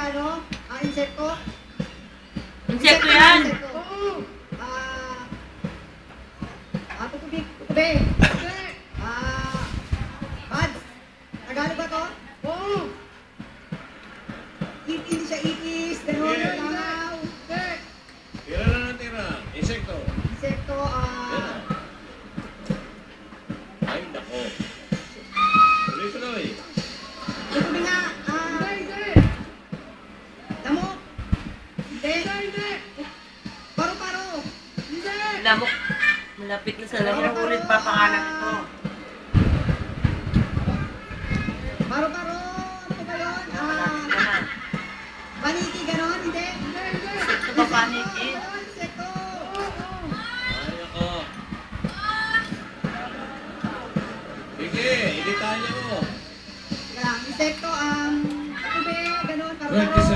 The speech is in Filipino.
ano? Insekto? Insekto yan. Tukubi. Buds. Tagalog ba to? Oo. Hindi siya itis. Ganun. Langaw. Tira na ng tira. Insekto. Insekto. Ay, nako. Tuloy-tuloy. Tukubi nga. Lamok. Hindi. Paru-paro. Hindi. Lamok. Malapit na sa lamok. Ulit pa pangalan ito. Paru-paro. Ano ba yun? Malapit ka na. Paniki, ganon? Hindi. Insekto ba paniki? Insekto. Ay, nako. Sige, ilitahan niyo mo. Insekto, tukubi, ganon, paru-paro. 20